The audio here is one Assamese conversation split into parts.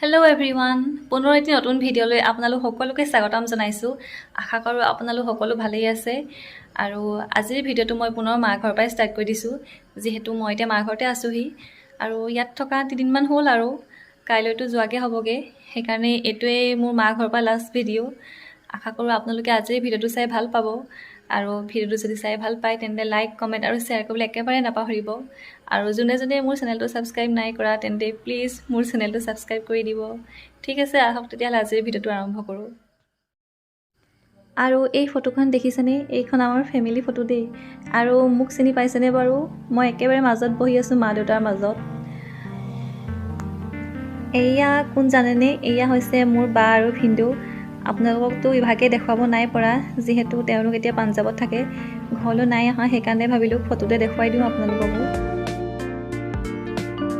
হেল্ল' এভৰিৱান, পুনৰ এটি নতুন ভিডিঅ'লৈ আপোনালোক সকলোকে স্বাগতম জনাইছোঁ। আশা কৰোঁ আপোনালোক সকলো ভালেই আছে। আৰু আজিৰ ভিডিঅ'টো মই পুনৰ মা ঘৰৰ পৰাই ষ্টাৰ্ট কৰি দিছোঁ, যিহেতু মই এতিয়া মা ঘৰতে আছোঁহি আৰু ইয়াত থকা 3 দিনমান হ'ল আৰু কাইলৈতো যোৱাকৈ হ'বগৈ। সেইকাৰণে এইটোৱেই মোৰ মা ঘৰৰ পৰা লাষ্ট ভিডিঅ'। আশা কৰোঁ আপোনালোকে আজিৰ ভিডিঅ'টো চাই ভাল পাব। আৰু ভিডিঅ'টো যদি চাই ভাল পায় তেন্তে লাইক, কমেণ্ট আৰু শ্বেয়াৰ কৰিবলৈ একেবাৰে নাপাহৰিব। আৰু যোনে যোনে মোৰ চেনেলটো ছাবস্ক্ৰাইব নাই কৰা তেন্তে প্লিজ মোৰ চেনেলটো ছাবস্ক্ৰাইব কৰি দিব। ঠিক আছে, আহক তেতিয়াহ'লে আজিৰ ভিডিঅ'টো আৰম্ভ কৰোঁ। আৰু এই ফটোখন দেখিছেনে? এইখন আমাৰ ফেমিলি ফটো দেই। আৰু মোক চিনি পাইছেনে বাৰু? মই একেবাৰে মাজত বহি আছোঁ, মা দেউতাৰ মাজত। এয়া কোন জানেনে? এয়া হৈছে মোৰ বা আৰু ভিনদেউ। আপোনালোককতো ইভাগে দেখুৱাব নাই পৰা, যিহেতু তেওঁলোক এতিয়া পাঞ্জাৱত থাকে, ঘৰলৈ নাই অহা। সেইকাৰণে ভাবিলোঁ ফটোতে দেখুৱাই দিওঁ আপোনালোককো।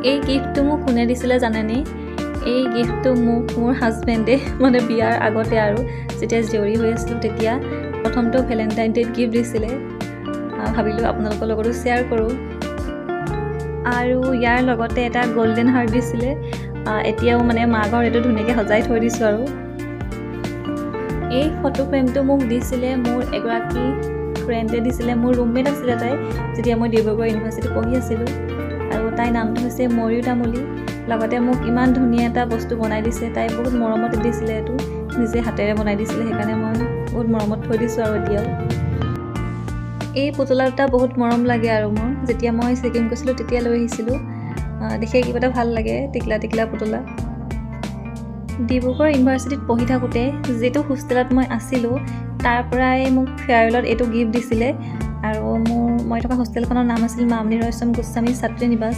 এই গিফ্টটো মোক কোনে দিছিলে জানেনে? এই গিফ্টটো মোক মোৰ হাজবেণ্ডে, মানে বিয়াৰ আগতে আৰু যেতিয়া জীয়ৰী হৈ আছিলোঁ তেতিয়া প্ৰথমটো ভেলেণ্টাইন ডে'ত গিফ্ট দিছিলে। ভাবিলোঁ আপোনালোকৰ লগতো শ্বেয়াৰ কৰোঁ। আৰু ইয়াৰ লগতে এটা গল্ডেন হাৰ্ট দিছিলে। এতিয়াও মানে মা ঘৰত এইটো ধুনীয়াকৈ সজাই থৈ দিছোঁ। আৰু এই ফটো ফ্ৰেমটো মোক দিছিলে মোৰ এগৰাকী ফ্ৰেণ্ডে দিছিলে। মোৰ ৰুমমেট আছিলে তাই, যেতিয়া মই ডিব্ৰুগড় ইউনিভাৰ্চিটিত পঢ়ি আছিলোঁ। আৰু তাইৰ নামটো হৈছে ময়ূৰ তামুলী। লগতে মোক ইমান ধুনীয়া এটা বস্তু বনাই দিছে। তাই বহুত মৰমত দিছিলে, এইটো নিজে হাতেৰে বনাই দিছিলে। সেইকাৰণে মই বহুত মৰমত থৈ দিছোঁ আৰু এতিয়াও। এই পুতলা দুটা বহুত মৰম লাগে আৰু মোৰ যেতিয়া মই ছিকিম গৈছিলোঁ তেতিয়া লৈ আহিছিলোঁ। দেখি কিবা এটা ভাল লাগে, টিকলা টিকলা পুতলা। ডিব্ৰুগড় ইউনিভাৰ্চিটিত পঢ়ি থাকোঁতে যিটো হোষ্টেলত মই আছিলোঁ তাৰ পৰাই মোক ফেয়াৰৱেলত এইটো গিফ্ট দিছিলে। আৰু মই থকা হোষ্টেলখনৰ নাম আছিল মামনি ৰয়ছম গোস্বামী ছাত্ৰী নিবাস।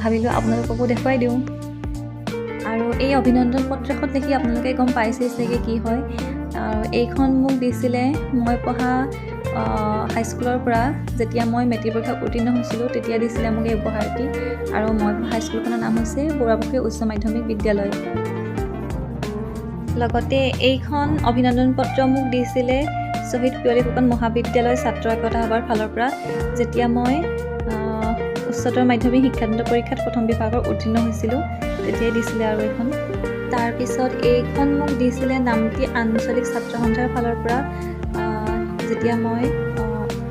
ভাবিলোঁ আপোনালোককো দেখুৱাই দিওঁ। আৰু এই অভিনন্দন পত্ৰখন দেখি আপোনালোকে গম পাইছেই চাগে কি হয়। আৰু এইখন মোক দিছিলে মই পঢ়া হাইস্কুলৰ পৰা। যেতিয়া মই মেট্ৰিক পৰীক্ষা উত্তীৰ্ণ হৈছিলোঁ তেতিয়া দিছিলে মোক এই উপহাৰটি। আৰু মই পঢ়া হাইস্কুলখনৰ নাম হৈছে বৰুৱাহ উচ্চ মাধ্যমিক বিদ্যালয়। লগতে এইখন অভিনন্দন পত্ৰ মোক দিছিলে শ্বহীদ পিয়লি ফুকন মহাবিদ্যালয় ছাত্ৰ একতা সভাৰ ফালৰ পৰা, যেতিয়া মই উচ্চতৰ মাধ্যমিক শিক্ষান্ত পৰীক্ষাত প্ৰথম বিভাগৰ উত্তীৰ্ণ হৈছিলোঁ তেতিয়াই দিছিলে। আৰু এইখন তাৰপিছত এইখন মোক দিছিলে নামটি আঞ্চলিক ছাত্ৰ সন্থাৰ ফালৰ পৰা, যেতিয়া মই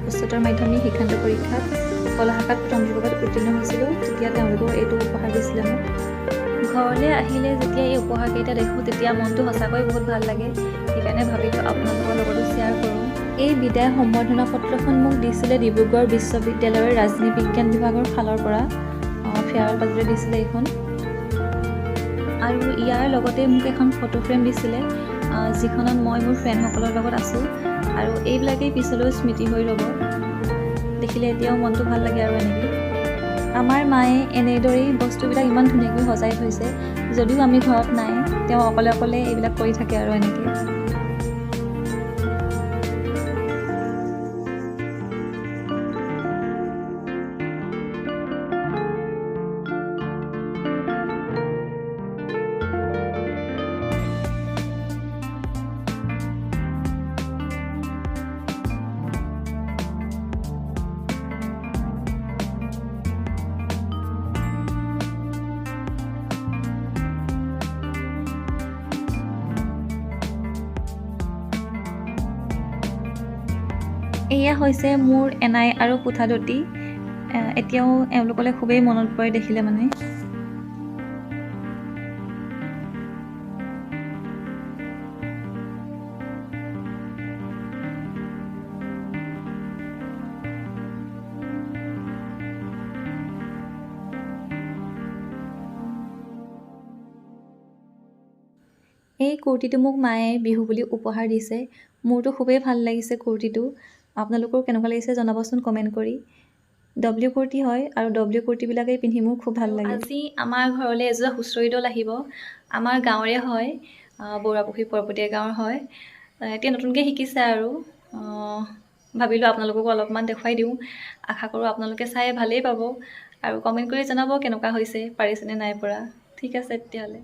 উচ্চতৰ মাধ্যমিক শিক্ষান্ত পৰীক্ষাত কলা শাখাত প্ৰথম বিভাগত উত্তীৰ্ণ হৈছিলোঁ তেতিয়া তেওঁলোকেও এইটো উপহাৰ দিছিলে মোক। ঘৰলৈ আহিলে যেতিয়া এই উপহাৰকেইটা দেখোঁ তেতিয়া মনটো সঁচাকৈ বহুত ভাল লাগে। সেইকাৰণে ভাবিলোঁ আপোনালোকৰ লগতো শ্বেয়াৰ কৰোঁ। এই বিদায় সম্বৰ্ধনা পত্ৰখন মোক দিছিলে ডিব্ৰুগড় বিশ্ববিদ্যালয়ৰ ৰাজনীতি বিজ্ঞান বিভাগৰ ফালৰ পৰা। ফেয়াৰৱেল পাতোতে দিছিলে এইখন। আৰু ইয়াৰ লগতে মোক এখন ফটো ফ্ৰেম দিছিলে, যিখনত মই মোৰ ফ্ৰেণ্ডসকলৰ লগত আছোঁ। আৰু এইবিলাকেই পিছলৈ স্মৃতি হৈ ৰ'ব। দেখিলে এতিয়াও মনটো ভাল লাগে। আৰু এনেকৈ আমাৰ মায়ে এনেদৰেই বস্তুবিলাক ইমান ধুনীয়াকৈ সজাই থৈছে। যদিও আমি ঘৰত নাই, তেওঁ অকলে অকলে এইবিলাক কৰি থাকে আৰু এনেকৈ। এয়া হৈছে মোৰ এনাই আৰু কোঠাদতি। এতিয়াও এওঁলোকলৈ খুবেই মনত পৰে দেখিলে মানে। এই কুৰ্তিটো মোক মায়ে বিহু বুলি উপহাৰ দিছে। মোৰতো খুবেই ভাল লাগিছে কুৰ্তিটো। আপোনালোকৰ কেনেকুৱা লাগিছে জনাবচোন কমেণ্ট কৰি। ডব্লিউ কুৰ্তি হয় আৰু ডব্লিউ কুৰ্তিবিলাকেই পিন্ধি মোৰ খুব ভাল লাগে। আজি আমাৰ ঘৰলৈ এযোৰা হুঁচৰি দল আহিব। আমাৰ গাঁৱৰে হয়, বৰুৱাহ পৰপটীয়া গাঁৱৰ হয়। এতিয়া নতুনকৈ শিকিছে আৰু ভাবিলোঁ আপোনালোককো অলপমান দেখুৱাই দিওঁ। আশা কৰোঁ আপোনালোকে চাই ভালেই পাব। আৰু কমেণ্ট কৰি জনাব কেনেকুৱা হৈছে, পাৰিছেনে নাই পৰা। ঠিক আছে তেতিয়াহ'লে।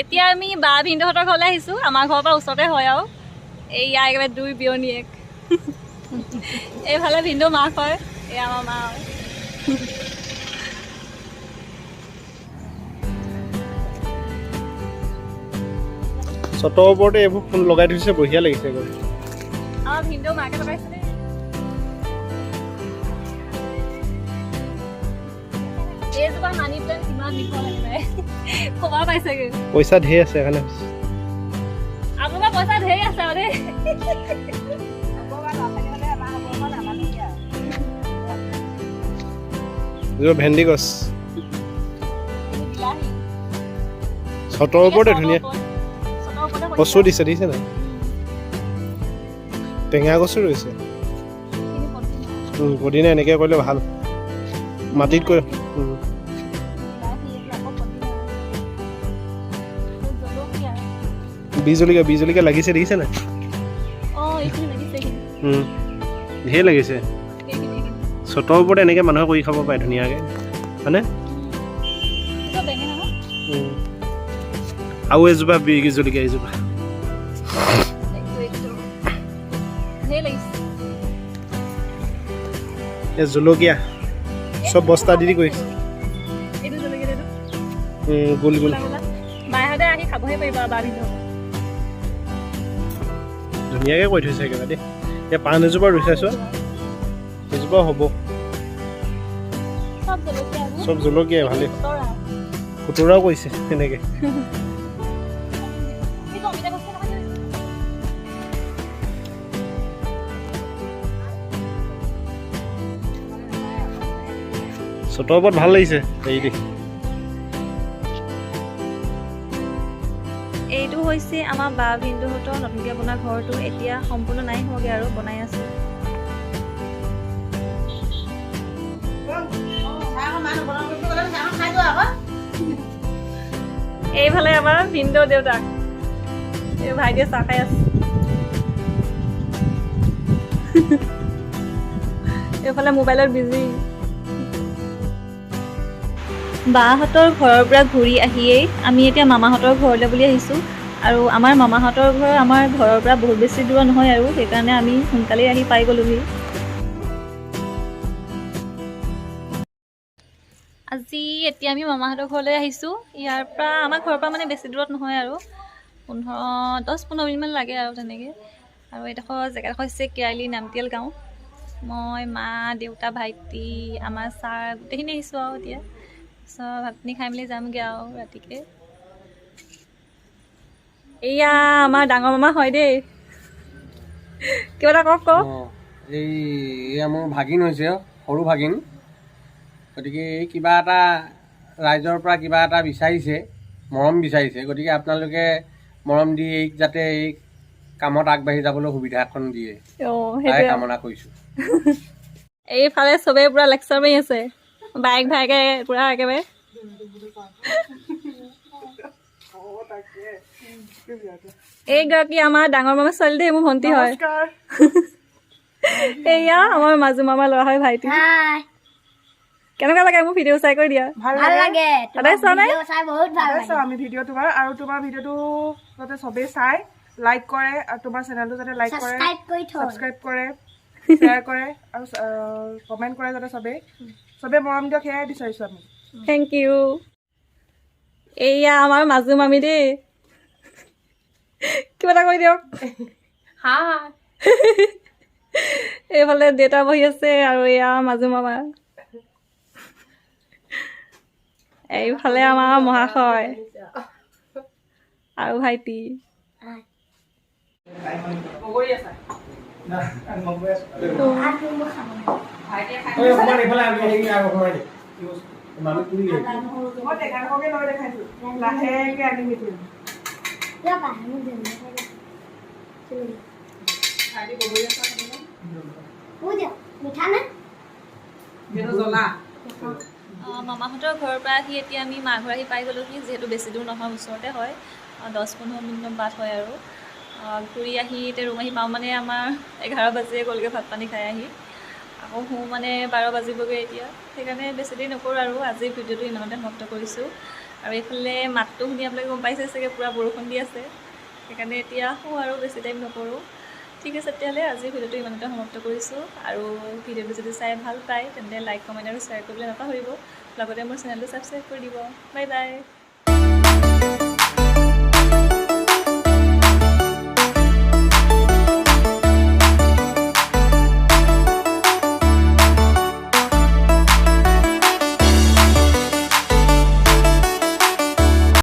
এতিয়া আমি বা ভিনদেউহঁতৰ ঘৰলৈ আহিছোঁ। আমাৰ ঘৰৰ পৰা ওচৰতে হয় আৰু এইয়া একেবাৰে দুই বিয়নীয়েক। এইফালে ভিনদেউ মাক হয়, এয়া আমাৰ মা হয়। চটৰ ওপৰতে এইবোৰ ফুল লগাই থৈছে, বঢ়িয়া লাগিছে গৈ। আমাৰ ভিনদেউ মাকে লগাইছে দেই। এইজোপা মানি প্লেণ্ট কিমান দীঘল একেবাৰে খবৰ পাইছেগৈ। পইচা ঢেৰ আছে সেইকাৰণে। আপোনাৰ পইচা ঢেৰ আছে আৰু দেই। ভেন্দি গছ চটৰ ওপৰতে ধুনীয়া। কচু দিছে, দিছে নাই? টেঙা কচু ৰৈছে। পদিনা এনেকৈ কৰিলে ভাল, মাটিত কৰি। বীজ জলকীয়া লাগিছে, দেখিছে নাই? ঢেৰ লাগিছে। চটৰ ওপৰতে এনেকৈ মানুহে কৰি খাব পাৰে ধুনীয়াকৈ, হয়নে? আৰু এজোপা জলকীয়া, এজোপা জলকীয়া চব বস্তা দি কৰিছে। গোল গোল ধুনীয়াকৈ কৰি থৈছে একেবাৰে দেই। এতিয়া পাণ এজোপা ৰুই চাইছোঁ, সেইজোপা হ'ব। চব জলকীয়াই ভালেই, খুতৰাও কৰিছে এনেকৈ। চটৰ ওপৰত ভাল লাগিছে হেৰি দি। এইটো হৈছে আমাৰ বা ভিনদেউহঁতৰ নতুনকৈ বনোৱা ঘৰটো। এতিয়া সম্পূৰ্ণ নাই হোৱাগৈ আৰু বনাই আছে। এইফালে আমাৰ ভিনদেউ দেউতাক, এই ভাইটিয়ে চাহ খাই আছে। এইফালে মোবাইলত বিজি। বাহঁতৰ ঘৰৰ পৰা ঘূৰি আহিয়েই আমি এতিয়া মামাহঁতৰ ঘৰলৈ বুলি আহিছোঁ। আৰু আমাৰ মামাহঁতৰ ঘৰ আমাৰ ঘৰৰ পৰা বহুত বেছি দূৰ নহয় আৰু সেইকাৰণে আমি সোনকালেই আহি পাই গ'লোহি। আজি এতিয়া আমি মামাহঁতৰ ঘৰলৈ আহিছোঁ। ইয়াৰ পৰা আমাৰ ঘৰৰ পৰা মানে বেছি দূৰত নহয় আৰু 10-15 মিনিটমান লাগে আৰু তেনেকৈ। আৰু এইডোখৰ জেগাডোখৰ হৈছে কেৰালি নামতিয়াল গাঁও। মই, মা, দেউতা, ভাইটি, আমাৰ ছাৰ গোটেইখিনি আহিছোঁ আৰু এতিয়া। তাৰপিছত ভাত পানী খাই মেলি যামগৈ আৰু ৰাতিকৈ। এয়া আমাৰ ডাঙৰ মামা হয় দেই। কিবা এটা কওক। এয়া মোৰ ভাগিন হৈছে, সৰু ভাগিন। গতিকে এই কিবা এটা ৰাইজৰ পৰা কিবা এটা বিচাৰিছে, মৰম বিচাৰিছে। গতিকে আপোনালোকে মৰম দি এইক যাতে এই কামত আগবাঢ়ি যাবলৈ সুবিধা এখন দিয়ে, তাই কামনা কৰিছোঁ। এইফালে চবেই পূৰা লেকচাৰ মাৰি আছে, বাইক ভাইকে পূৰা একেবাৰে। এইগৰাকী আমাৰ ডাঙৰ মামা ছোৱালী দেই, মোৰ ভণ্টি হয়। এয়া আমাৰ মাজু মামা ল'ৰা হয়, ভাইটি। কেনেকুৱা লাগে মোৰ ভিডিঅ' চাই কৰি দিয়া? ভাল লাগে। সদায় চোৱা নাই? আমি ভিডিঅ' তোমাৰ আৰু তোমাৰ ভিডিঅ'টো যাতে চবেই চাই, লাইক কৰে, আৰু তোমাৰ চেনেলটো যাতে লাইক কৰে, ছাবস্ক্ৰাইব কৰে, শ্বেয়াৰ কৰে আৰু কমেণ্ট কৰে, যাতে চবেই মৰম দিয়ক, সেয়াই বিচাৰিছোঁ আমি। Thank you. এয়া আমাৰ মাজু মামী দেই, কিবা এটা কৈ দিয়ক। এইফালে দেউতা বহি আছে আৰু এয়া মাজু মামা। এইফালে আমাৰ মহাশয় আৰু ভাইটি। মামাহঁতৰ ঘৰৰ পৰা আহি এতিয়া আমি মা ঘৰ আহি পাই গ'লোহি। যিহেতু বেছি দূৰ নহয়, ওচৰতে হয়, 10-15 মিনিটৰ বাট হয় আৰু। ঘূৰি আহি এতিয়া ৰুম আহি পাওঁ মানে আমাৰ 11 বাজিয়ে গ'লগৈ ভাত পানী খাই আহি। আকৌ শু মানে 12 বাজিবগৈ এতিয়া। সেইকাৰণে বেছি দেৰি নকৰোঁ আৰু আজিৰ ভিডিঅ'টো ইমানতে সমাপ্ত কৰিছোঁ। আৰু এইফালে মাতটো শুনি আপোনালোকে গম পাইছে চাগে পূৰা বৰষুণ দি আছে, সেইকাৰণে এতিয়া শুওঁ আৰু বেছি টাইম নকৰোঁ। ঠিক আছে, তেতিয়াহ'লে আজিৰ ভিডিঅ'টো ইমানতে সমাপ্ত কৰিছোঁ। আৰু ভিডিঅ'টো যদি চাই ভাল পায় তেন্তে লাইক, কমেণ্ট আৰু শ্বেয়াৰ কৰিবলৈ নাপাহৰিব। লগতে মোৰ চেনেলটো ছাবস্ক্ৰাইব কৰি দিব। Bye bye.